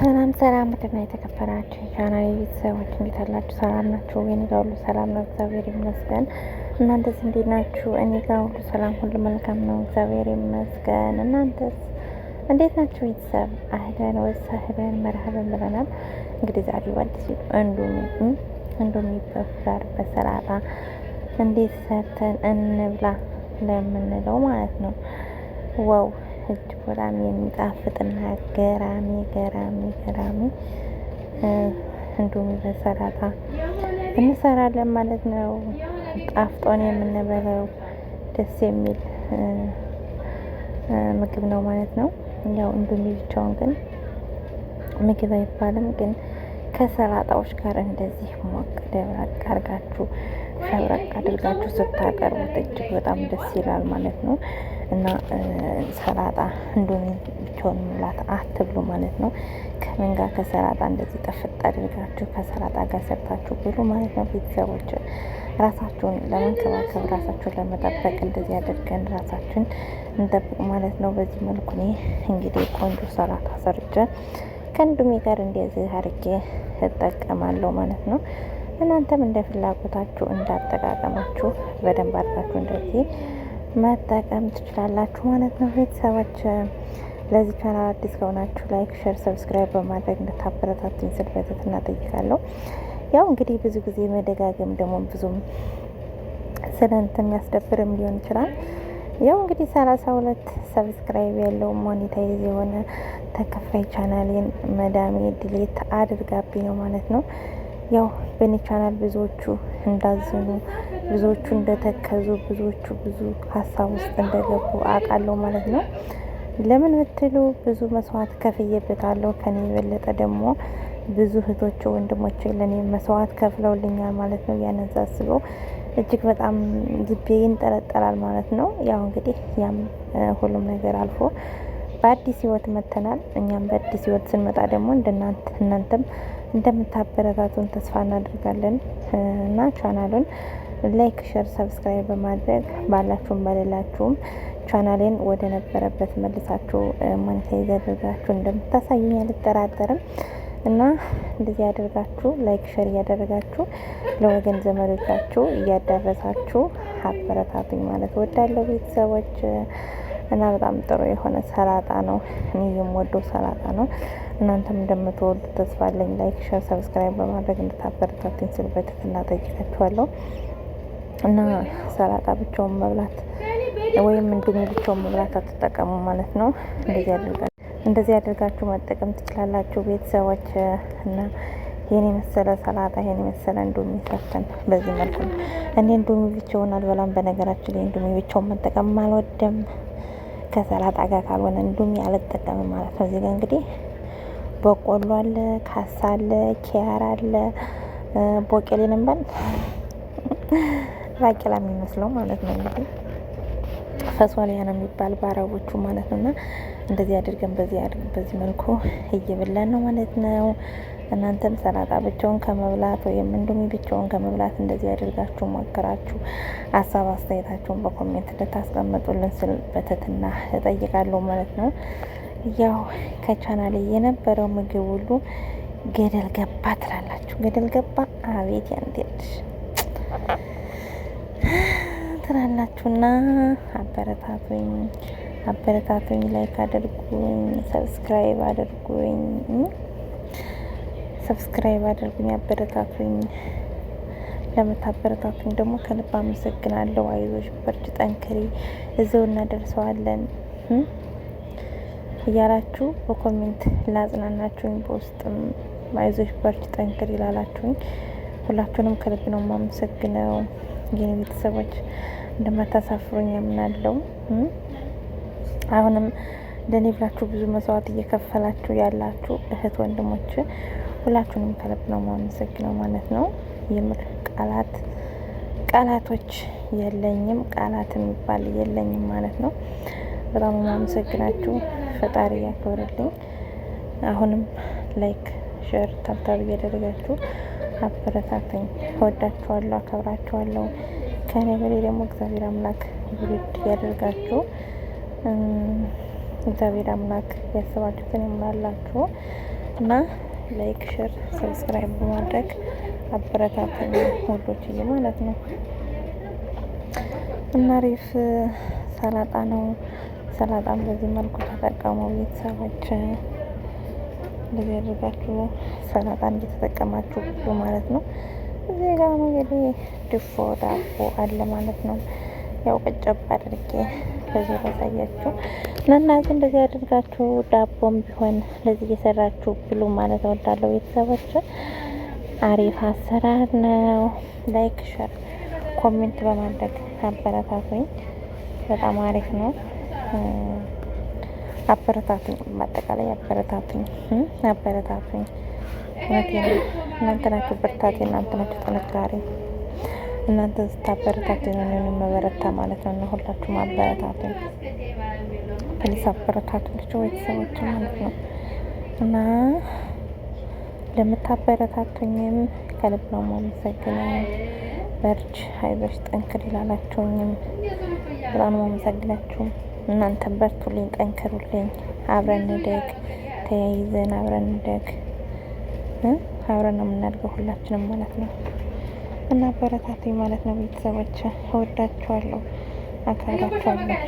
ሰላም ሰላም፣ ውድና የተከበራችሁ የቻናሌ ቤተሰቦች እንዴት አላችሁ? ሰላም ናችሁ? እኔ ጋር ሁሉ ሰላም ነው፣ እግዚአብሔር ይመስገን። እናንተስ እንዴት ናችሁ? እኔ ጋር ሁሉ ሰላም፣ ሁሉ መልካም ነው፣ እግዚአብሔር ይመስገን። እናንተስ እንዴት ናችሁ? ቤተሰብ አህለን ወሰህለን መርሀበን ብለናል። እንግዲህ ዛሬ በአዲስ እንዶሚ በፍራር በሰላጣ እንዴት ሰርተን እንብላ ለምንለው ማለት ነው። ዋው እጅግ በጣም የሚጣፍጥና ገራሚ እንዶሚ በሰላጣ እንሰራለን ማለት ነው። ጣፍጦን የምንበላው ደስ የሚል ምግብ ነው ማለት ነው። ያው እንዶሚ ብቻውን ግን ምግብ አይባልም፣ ግን ከሰላጣዎች ጋር እንደዚህ ሞቅ ደብረቅ አድርጋችሁ ሸብረቅ አድርጋችሁ ስታቀርቡት እጅግ በጣም ደስ ይላል ማለት ነው። እና ሰላጣ እንዶሚ ብቻውን መብላት አትብሉ ማለት ነው። ከምን ጋር ከሰላጣ እንደዚህ ጠፍጥ አድርጋችሁ ከሰላጣ ጋር ሰርታችሁ ብሉ ማለት ነው። ቤተሰቦች ራሳችሁን ለመንከባከብ ራሳችሁን ለመጠበቅ እንደዚህ አድርገን ራሳችሁን እንጠብቅ ማለት ነው። በዚህ መልኩ እኔ እንግዲህ ቆንጆ ሰላጣ ሰርቼ ከእንዶሚ ጋር እንደዚህ አድርጌ እጠቀማለሁ ማለት ነው። እናንተም እንደ ፍላጎታችሁ እንዳጠቃቀማችሁ በደንብ አድርጋችሁ እንደዚህ መጠቀም ትችላላችሁ ማለት ነው። ቤተሰቦች ለዚህ ቻናል አዲስ ከሆናችሁ ላይክ፣ ሼር፣ ሰብስክራይብ በማድረግ እንድታበረታቱኝ ስል በትህትና እጠይቃለሁ። ያው እንግዲህ ብዙ ጊዜ መደጋገም ደግሞ ብዙም ስለ እንትን የሚያስደብርም ሊሆን ይችላል። ያው እንግዲህ 32 ሰብስክራይብ ያለው ሞኔታይዝ የሆነ ተከፋይ ቻናሌን መዳሜ ዲሌት አድርጋብኝ ነው ማለት ነው። ያው በእኔ ቻናል ብዙዎቹ እንዳዘኑ፣ ብዙዎቹ እንደተከዙ፣ ብዙዎቹ ብዙ ሀሳብ ውስጥ እንደገቡ አውቃለሁ ማለት ነው። ለምን ብትሉ ብዙ መስዋዕት ከፍዬበታለሁ። ከኔ የበለጠ ደግሞ ብዙ እህቶች ወንድሞች ለኔ መስዋዕት ከፍለውልኛል ማለት ነው። ያንን ሳስበው እጅግ በጣም ልቤ ይንጠለጠላል ማለት ነው። ያው እንግዲህ ያም ሁሉም ነገር አልፎ በአዲስ ህይወት መተናል። እኛም በአዲስ ህይወት ስንመጣ ደግሞ እናንተም እንደምታበረታቱን ተስፋ እናደርጋለን እና ቻናሉን ላይክ፣ ሼር፣ ሰብስክራይብ በማድረግ ባላችሁም በሌላችሁም ቻናሌን ወደ ነበረበት መልሳችሁ ሞኔታይዝ አድርጋችሁ እንደምታሳዩኝ አልጠራጠርም እና እንደዚህ ያደርጋችሁ ላይክ ሼር እያደረጋችሁ ለወገን ዘመዶቻችሁ እያዳረሳችሁ አበረታቱኝ ማለት ወዳለው ቤተሰቦች እና በጣም ጥሩ የሆነ ሰላጣ ነው። እኔ የምወደው ሰላጣ ነው። እናንተም እንደምትወዱ ተስፋ አለኝ። ላይክ ሼር ሰብስክራይብ በማድረግ እንድታበረታቱኝ ስል በትህትና እጠይቃችኋለሁ። እና ሰላጣ ብቻውን መብላት ወይም እንዶሚ ብቻውን መብላት አትጠቀሙ ማለት ነው። እንደዚህ አድርጋችሁ መጠቀም ትችላላችሁ ቤተሰቦች። እና የኔ መሰለ ሰላጣ የኔ መሰለ እንዶሚ ሰርተን በዚህ መልኩ ነው። እኔ እንዶሚ ብቻውን አልበላም። በነገራችን ላይ እንዶሚ ብቻውን መጠቀም አልወደም። ከሰላጣ ጋር ካልሆነ እንዶሚ አልጠቀምም ማለት ነው። እዚህ ጋር እንግዲህ በቆሎ አለ፣ ካሳ አለ፣ ኪያር አለ፣ ቦቄሌን እንበል ባቄላ የሚመስለው ማለት ነው። እንግዲህ ፈሶሊያ ነው የሚባል በአረቦቹ ማለት ነው። እና እንደዚህ አድርገን በዚህ መልኩ እየበላን ነው ማለት ነው። እናንተም ሰላጣ ብቻውን ከመብላት ወይም እንዶሚ ብቻውን ከመብላት እንደዚህ አድርጋችሁ ሞክራችሁ ሀሳብ አስተያየታችሁን በኮሜንት እንድታስቀምጡልን ስል በትህትና እጠይቃለሁ ማለት ነው። ያው ከቻናሌ የነበረው ምግብ ሁሉ ገደል ገባ ትላላችሁ። ገደል ገባ አቤት ያንቴልሽ ትላላችሁና አበረታቱኝ፣ ላይክ አድርጉኝ፣ ሰብስክራይብ አድርጉኝ፣ አበረታቱኝ። ለምታበረታቱኝ ደግሞ ከልብ አመሰግናለሁ። አይዞሽ በርቺ፣ ጠንክሪ፣ እዚው እናደርሰዋለን እያላችሁ በኮሜንት ላጽናናችሁኝ፣ በውስጥም አይዞሽ በርቺ፣ ጠንክሪ ላላችሁኝ ሁላችሁንም ከልብ ነው የማመሰግነው። የኔ ቤተሰቦች እንደማታሳፍሩኝ ያምናለው። አሁንም ለኔ ብላችሁ ብዙ መስዋዕት እየከፈላችሁ ያላችሁ እህት ወንድሞች ሁላችሁንም ከልብ ነው የማመሰግነው ማለት ነው። የምር ቃላቶች የለኝም፣ ቃላት የሚባል የለኝም ማለት ነው። በጣም የማመሰግናችሁ። ፈጣሪ ያክብርልኝ። አሁንም ላይክ ሼር ታብታብ እያደረጋችሁ አበረታቱኝ። እወዳችኋለሁ፣ አከብራችኋለሁ። ከኔ በላይ ደግሞ እግዚአብሔር አምላክ ይውደድ ያደርጋችሁ። እግዚአብሔር አምላክ ያሰባችሁትን ይሙላላችሁ። እና ላይክ፣ ሼር፣ ሰብስክራይብ በማድረግ አበረታቱኝ ውዶችዬ ማለት ነው። እና አሪፍ ሰላጣ ነው። ሰላጣም በዚህ መልኩ ተጠቀሙ ቤተሰቦች። እንደዚህ አድርጋችሁ ሰላጣ እንደተጠቀማችሁ ብዙ ማለት ነው። እዚህ ጋር እንግዲህ ድፎ ዳቦ አለ ማለት ነው። ያው ቀጨብ አድርጌ በዚህ ያሳያችሁ እና እናንተ እንደዚህ አድርጋችሁ ዳቦም ቢሆን ለዚህ እየሰራችሁ ብሉ ማለት እወዳለሁ ቤተሰቦች። አሪፍ አሰራር ነው። ላይክ ሸር ኮሜንት በማድረግ አበረታቱኝ። በጣም አሪፍ ነው። አበረታቱኝ፣ በአጠቃላይ አበረታቱኝ፣ አበረታቱኝ። እውነቴን ነው። እናንተ ናችሁ ብርታቴ፣ እናንተ ናችሁ ጥንካሬ። እናንተ ስታበረታቱኝ ነው እኔም መበረታ ማለት ነው። እና ሁላችሁም አበረታቱኝ ፕሊስ፣ አበረታቱኝ ቤተሰቦች ማለት ነው። እና ለምታበረታቱኝም ከልብ ነው የማመሰግነው። በርች፣ አይዞሽ፣ ጠንክር ይላላችሁኝም በጣም ነው የማመሰግናችሁ። እናንተም በርቱልኝ፣ ጠንክሩልኝ፣ አብረን እንደግ፣ ተያይዘን አብረን እንደግ። አብረን ነው የምናድገው ሁላችንም ማለት ነው። እና አበረታቱኝ ማለት ነው ቤተሰቦች። እወዳችኋለሁ፣ አከብራችኋለሁ።